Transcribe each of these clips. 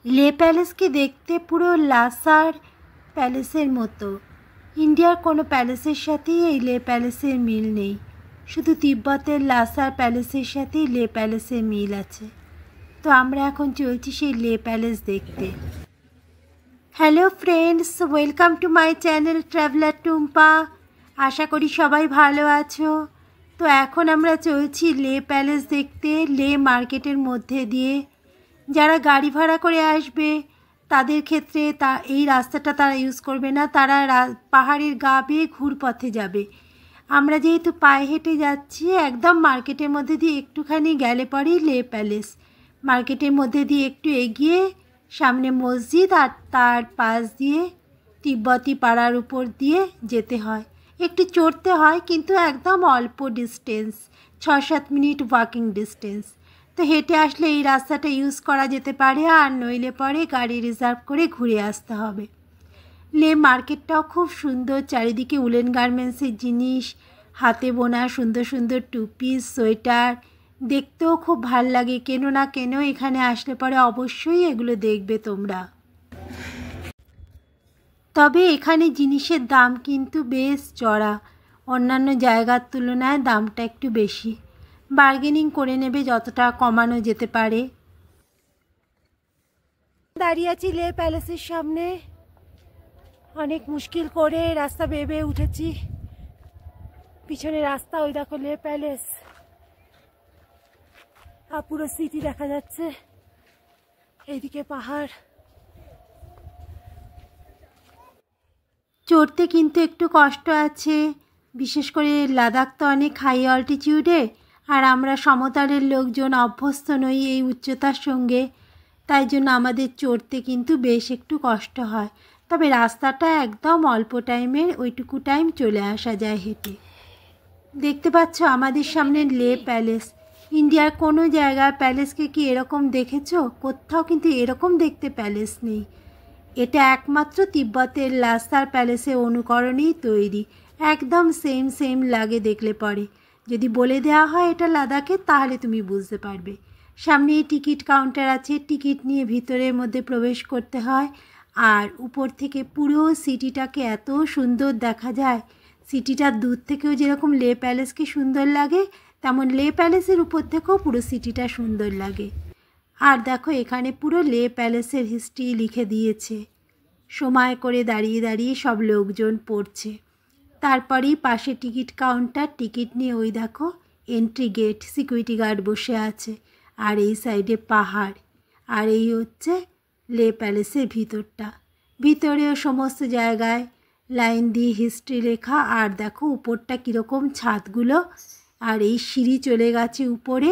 লে প্যালেসকে দেখতে পুরো লাসার প্যালেসের মতো। ইন্ডিয়ার কোনো প্যালেসের সাথেই এই লে প্যালেসের মিল নেই, শুধু তিব্বতের লাসার প্যালেসের সাথেই লে প্যালেসের মিল আছে। তো আমরা এখন চলছি সেই লে প্যালেস দেখতে। Hello friends, welcome to my channel traveller Tumpa. আশা করি সবাই ভালো আছো। তো এখন আমরা চলছি লে প্যালেস দেখতে, লে মার্কেটের মধ্যে দিয়ে। যারা গাড়ি ভাড়া করে আসবে তাদের ক্ষেত্রে এই রাস্তাটা তারা ইউজ করবে না, তারা পাহাড়ের গা বেয়ে ঘুরপথে যাবে। আমরা যেহেতু পায়ে হেঁটে যাচ্ছি, একদম মার্কেটের মধ্যে দিয়ে একটুখানি গেলে পরেই লে প্যালেস। মার্কেটের মধ্যে দিয়ে একটু এগিয়ে সামনে মসজিদ, আর তার পাশ দিয়ে তিব্বতী পাড়ার উপর দিয়ে যেতে হয়। একটু চড়তে হয়, কিন্তু একদম অল্প ডিস্টেন্স, 6-7 মিনিট ওয়াকিং ডিস্টেন্স। তো হেঁটে আসলে এই রাস্তাটা ইউজ করা যেতে পারে, আর নইলে পরে গাড়ি রিজার্ভ করে ঘুরে আসতে হবে। লে মার্কেটটাও খুব সুন্দর, চারিদিকে উলেন গার্মেন্টসের জিনিস, হাতে বোনা সুন্দর সুন্দর টুপি, সোয়েটার, দেখতেও খুব ভাল লাগে। কেন না কেন, এখানে আসলে পরে অবশ্যই এগুলো দেখবে তোমরা। তবে এখানে জিনিসের দাম কিন্তু বেশ চড়া, অন্যান্য জায়গার তুলনায় দামটা একটু বেশি। বার্গেনিং করে নেবে যতটা কমানো যেতে পারে। দাঁড়িয়ে আছি লে প্যালেসের সামনে, অনেক মুশকিল করে রাস্তা বেয়ে উঠেছি। পিছনে রাস্তা, ওই দেখো লে প্যালেস, আর পুরো সিটি দেখা যাচ্ছে, এইদিকে পাহাড়। চড়তে কিন্তু একটু কষ্ট আছে, বিশেষ করে লাদাখ তো অনেক হাই অল্টিটিউডে, আর আমরা সমতলের লোকজন অভ্যস্ত নই এই উচ্চতার সঙ্গে, তাই জন্য আমাদের চড়তে কিন্তু বেশ একটু কষ্ট হয়। তবে রাস্তাটা একদম অল্প টাইমের, ওইটুকু টাইম চলে আসা যায় হেঁটে। দেখতে পাচ্ছ আমাদের সামনে লে প্যালেস। ইন্ডিয়ার কোনো জায়গায় প্যালেসকে কি এরকম দেখেছো? কোথাও কিন্তু এরকম দেখতে প্যালেস নেই। এটা একমাত্র তিব্বতের লাসার প্যালেসের অনুকরণেই তৈরি, একদম সেম লাগে দেখলে পরে। যদি বলে দেওয়া হয় এটা লাদাখে, তাহলে তুমি বুঝতে পারবে। সামনে টিকিট কাউন্টার আছে, টিকিট নিয়ে ভিতরের মধ্যে প্রবেশ করতে হয়। আর উপর থেকে পুরো সিটিটাকে এত সুন্দর দেখা যায়। সিটিটার দূর থেকেও যেরকম লে প্যালেসকে সুন্দর লাগে, তেমন লে প্যালেসের উপর থেকেও পুরো সিটিটা সুন্দর লাগে। আর দেখো এখানে পুরো লে প্যালেসের হিস্ট্রি লিখে দিয়েছে, সময় করে দাঁড়িয়ে দাঁড়িয়ে সব লোকজন পড়ছে। তারপরেই পাশে টিকিট কাউন্টার, টিকিট নিয়ে ওই দেখো এন্ট্রি গেট, সিকিউরিটি গার্ড বসে আছে। আর এই সাইডে পাহাড়, আর এই হচ্ছে লে প্যালেসের ভিতরটা। ভিতরেও সমস্ত জায়গায় লাইন দিয়ে হিস্ট্রি লেখা। আর দেখো উপরটা কীরকম ছাদগুলো, আর এই সিঁড়ি চলে গেছে উপরে,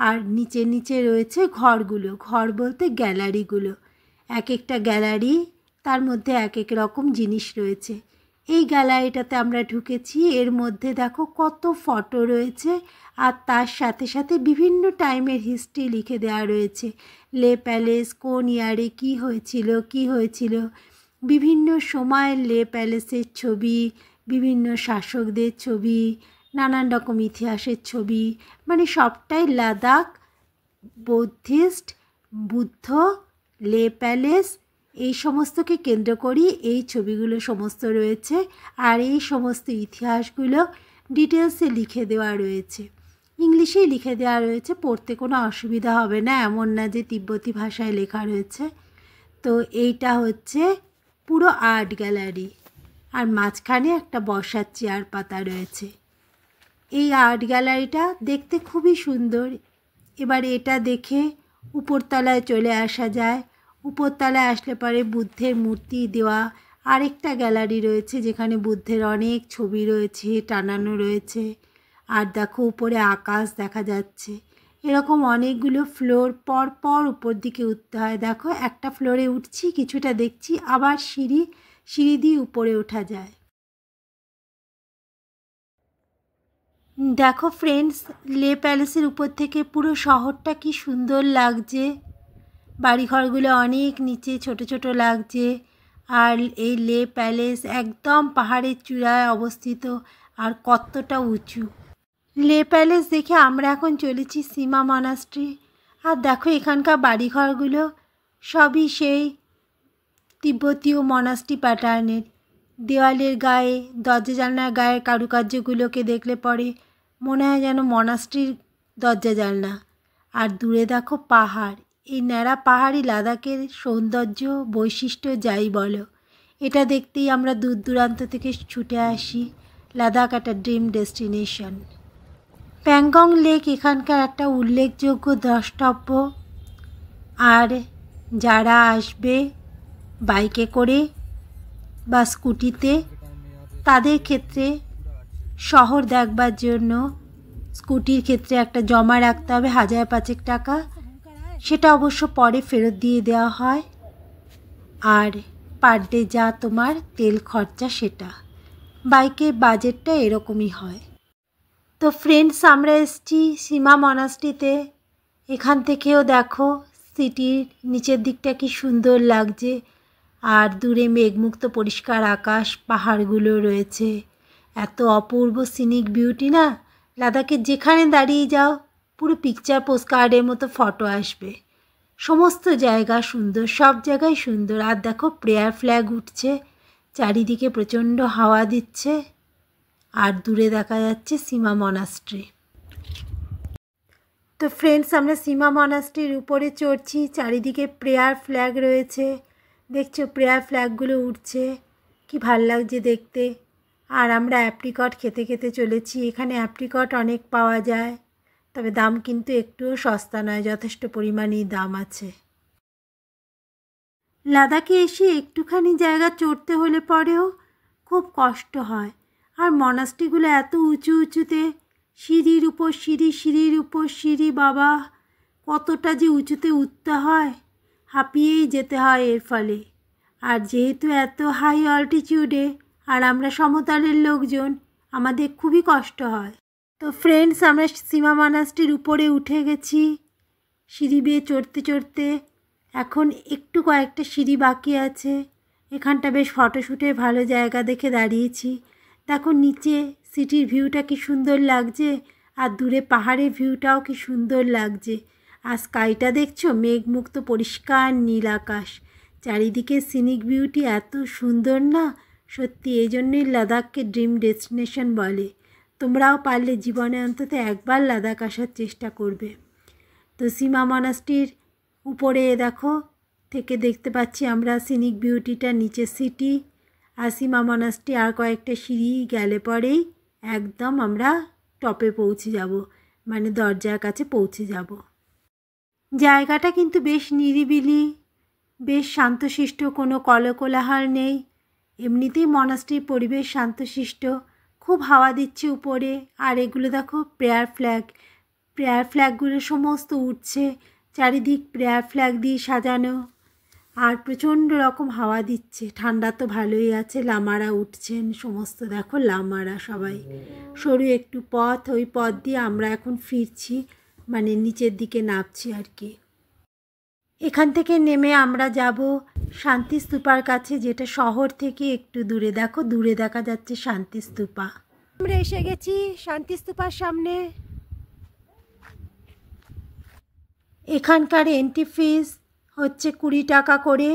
আর নিচে নিচে রয়েছে ঘরগুলো, ঘর বলতে গ্যালারিগুলো। এক একটা গ্যালারি, তার মধ্যে এক এক রকম জিনিস রয়েছে। এই গ্যালারিটাতে আমরা ঢুকেছি, এর মধ্যে দেখো কত ফটো রয়েছে, আর তার সাথে সাথে বিভিন্ন টাইমের হিস্ট্রি লিখে দেওয়া রয়েছে। লে প্যালেস কোন ইয়ারে কী হয়েছিল, বিভিন্ন সময়ের লে প্যালেসের ছবি, বিভিন্ন শাসকদের ছবি, নানান রকম ইতিহাসের ছবি, মানে সবটাই লাদাখ, বৌদ্ধিস্ট, বুদ্ধ, লে প্যালেস, এই সমস্তকে কেন্দ্র করেই এই ছবিগুলো সমস্ত রয়েছে। আর এই সমস্ত ইতিহাসগুলো ডিটেলসে লিখে দেওয়া রয়েছে, ইংলিশেই লিখে দেওয়া রয়েছে, পড়তে কোনো অসুবিধা হবে না, এমন না যে তিব্বতী ভাষায় লেখা রয়েছে। তো এইটা হচ্ছে পুরো আর্ট গ্যালারি, আর মাঝখানে একটা বসার চেয়ার পাতা রয়েছে। এই আর্ট গ্যালারিটা দেখতে খুবই সুন্দর। এবার এটা দেখে উপরতলায় চলে আসা যায়। উপরতলায় আসলে পরে বুদ্ধের মূর্তি দেওয়া আরেকটা গ্যালারি রয়েছে, যেখানে বুদ্ধের অনেক ছবি রয়েছে, টানানো রয়েছে। আর দেখো উপরে আকাশ দেখা যাচ্ছে। এরকম অনেকগুলো ফ্লোর পর পর উপর দিকে উঠতে হয়। দেখো একটা ফ্লোরে উঠছি, কিছুটা দেখছি, আবার সিঁড়ি দিয়ে উপরে ওঠা যায়। দেখো ফ্রেন্ডস, লে প্যালেসের উপর থেকে পুরো শহরটা কি সুন্দর লাগছে। বাড়িঘরগুলো অনেক নিচে ছোট ছোট লাগছে। আর এই লে প্যালেস একদম পাহাড়ের চূড়ায় অবস্থিত, আর কতটা উঁচু। লে প্যালেস দেখে আমরা এখন চলেছি সীমা মনাস্ট্রি। আর দেখো এখানকার বাড়িঘরগুলো সবই সেই তিব্বতীয় মনাস্ট্রি প্যাটার্নের। দেওয়ালের গায়ে, দরজা জানলার গায়ের কারুকার্যগুলোকে দেখলে পরে মনে হয় যেন মনাস্ট্রির দরজা জানলা। আর দূরে দেখো পাহাড়। এই ন্যাড়া পাহাড়ই লাদাখের সৌন্দর্য, বৈশিষ্ট্য যাই বলো। এটা দেখতেই আমরা দূর দূরান্ত থেকে ছুটে আসি। লাদাখ একটা ড্রিম ডেস্টিনেশন। প্যাংগং লেক এখানকার একটা উল্লেখযোগ্য দ্রষ্টব্য। আর যারা আসবে বাইকে করে বা স্কুটিতে, তাদের ক্ষেত্রে শহর দেখবার জন্য স্কুটির ক্ষেত্রে একটা জমা রাখতে হবে 1000-5 টাকা। সেটা অবশ্য পরে ফেরত দিয়ে দেওয়া হয়। আর পার ডে যা তোমার তেল খরচা সেটা। বাইকের বাজেটটা এরকমই হয়। তো ফ্রেন্ডস, আমরা এসেছি সীমা মনাস্ট্রিতে। এখান থেকেও দেখো সিটির নিচের দিকটা কি সুন্দর লাগছে। আর দূরে মেঘমুক্ত পরিষ্কার আকাশ, পাহাড়গুলো রয়েছে। এত অপূর্ব সিনিক বিউটি না, লাদাখের যেখানে দাঁড়িয়ে যাও পুরো পিকচার পোস্টকার্ডের মতো ফটো আসবে। সমস্ত জায়গা সুন্দর, সব জায়গায় সুন্দর। আর দেখো প্রেয়ার ফ্ল্যাগ উঠছে, চারিদিকে প্রচণ্ড হাওয়া দিচ্ছে। আর দূরে দেখা যাচ্ছে সীমা মনাস্ট্রি। তো ফ্রেন্ডস, আমরা সীমা মনাস্ট্রির উপরে চড়ছি। চারিদিকে প্রেয়ার ফ্ল্যাগ রয়েছে, দেখছো প্রেয়ার ফ্ল্যাগগুলো উঠছে, কি ভাল লাগছে দেখতে। আর আমরা অ্যাপ্রিকট খেতে খেতে চলেছি। এখানে অ্যাপ্রিকট অনেক পাওয়া যায়, তবে দাম কিন্তু একটুও সস্তা নয়, যথেষ্ট পরিমাণেই দাম আছে। লাদাখে এসে একটুখানি জায়গা চড়তে হলে পরেও খুব কষ্ট হয়। আর মনাস্ট্রিগুলো এত উঁচু উঁচুতে, সিঁড়ির উপর সিঁড়ি, সিঁড়ির উপর সিঁড়ি, বাবা কতটা যে উঁচুতে উঠতে হয়, হাঁপিয়েই যেতে হয় এর ফলে। আর যেহেতু এত হাই অল্টিটিউডে আর আমরা সমতলের লোকজন, আমাদের খুবই কষ্ট হয়। তো ফ্রেন্ডস, আমরা সীমা মনাস্ট্রির উপরে উঠে গেছি সিঁড়ি বেয়ে চড়তে চড়তে। এখন একটু কয়েকটা সিঁড়ি বাকি আছে। এখানটা বেশ ফটোশ্যুটের ভালো জায়গা দেখে দাঁড়িয়েছি। দেখো নিচে সিটির ভিউটা কি সুন্দর লাগছে, আর দূরে পাহাড়ের ভিউটাও কি সুন্দর লাগছে। আর স্কাইটা দেখছো, মেঘমুক্ত পরিষ্কার নীল আকাশ, চারিদিকে সিনিক বিউটি এত সুন্দর না, সত্যি এই জন্যই লাদাখকে ড্রিম ডেস্টিনেশন বলে। তোমরাও পারলে জীবনে অন্তত একবার লাদাখ আসার চেষ্টা করবে। তো সীমা মনাস্ট্রির উপরে দেখো থেকে দেখতে পাচ্ছি আমরা সিনিক বিউটিটা, নিচে সিটি আর সীমা মনাস্ট্রি। আর কয়েকটা সিঁড়ি গেলে পরেই একদম আমরা টপে পৌঁছে যাব, মানে দরজার কাছে পৌঁছে যাব। জায়গাটা কিন্তু বেশ নিরিবিলি, বেশ শান্তশিষ্ট, কোনো কলকোলাহল নেই। এমনিতেই মনাস্ট্রির পরিবেশ শান্তশিষ্ট, খুব হাওয়া দিচ্ছে উপরে। আর এগুলো দেখো প্রেয়ার ফ্ল্যাগ, প্রেয়ার ফ্ল্যাগগুলো সমস্ত উঠছে, চারিদিক প্রেয়ার ফ্ল্যাগ দিয়ে সাজানো। আর প্রচণ্ড রকম হাওয়া দিচ্ছে, ঠান্ডা তো ভালোই আছে। লামারা উঠছেন সমস্ত, দেখো লামারা সবাই। সরু একটু পথ, ওই পথ দিয়ে আমরা এখন ফিরছি, মানে নিচের দিকে নামছি আর কি। এখান থেকে নেমে আমরা যাব শান্তিস্তূপার কাছে, যেটা শহর থেকে একটু দূরে। দেখো দূরে দেখা যাচ্ছে শান্তিস্তূপা। আমরা এসে গেছি শান্তিস্তূপার সামনে। এখানকার এন্ট্রি ফিস হচ্ছে 20 টাকা করে।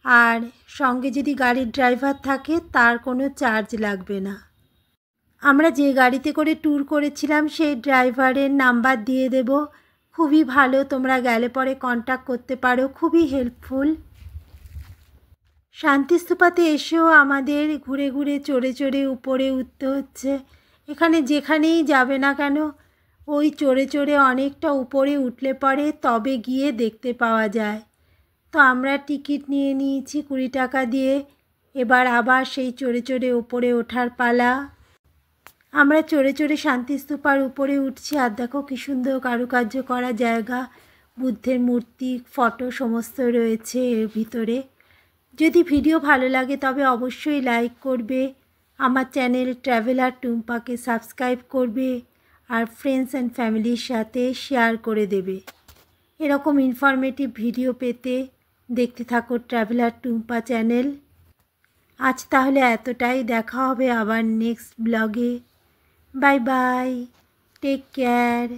আর সঙ্গে যদি গাড়ির ড্রাইভার থাকে তার কোনো চার্জ লাগবে না। আমরা যে গাড়িতে করে ট্যুর করেছিলাম সেই ড্রাইভারের নাম্বার দিয়ে দেব, খুবই ভালো, তোমরা গেলে পরে কন্ট্যাক্ট করতে পারো, খুবই হেল্পফুল। শান্তিস্তূপাতে এসেও আমাদের ঘুরে ঘুরে চড়ে চড়ে উপরে উঠতে হচ্ছে। এখানে যেখানেই যাবে না কেন, ওই চড়ে চড়ে অনেকটা উপরে উঠলে পরে তবে গিয়ে দেখতে পাওয়া যায়। তো আমরা টিকিট নিয়ে নিয়েছি 20 টাকা দিয়ে। এবার আবার সেই চড়ে চড়ে উপরে ওঠার পালা। আমরা চড়ে চড়ে শান্তিস্তূপার উপরে উঠছি। আর দেখো কী সুন্দর কারুকার্য করা জায়গা, বুদ্ধের মূর্তি, ফটো সমস্ত রয়েছে এর ভিতরে। যদি ভিডিও ভালো লাগে তবে অবশ্যই লাইক করবে, আমার চ্যানেল ট্রাভেলার টুম্পাকে সাবস্ক্রাইব করবে, আর ফ্রেন্ডস অ্যান্ড ফ্যামিলির সাথে শেয়ার করে দেবে। এরকম ইনফরমেটিভ ভিডিও পেতে দেখতে থাকো ট্রাভেলার টুম্পা চ্যানেল। আজ তাহলে এতটাই, দেখা হবে আবার নেক্সট ব্লগে। Bye bye, take care.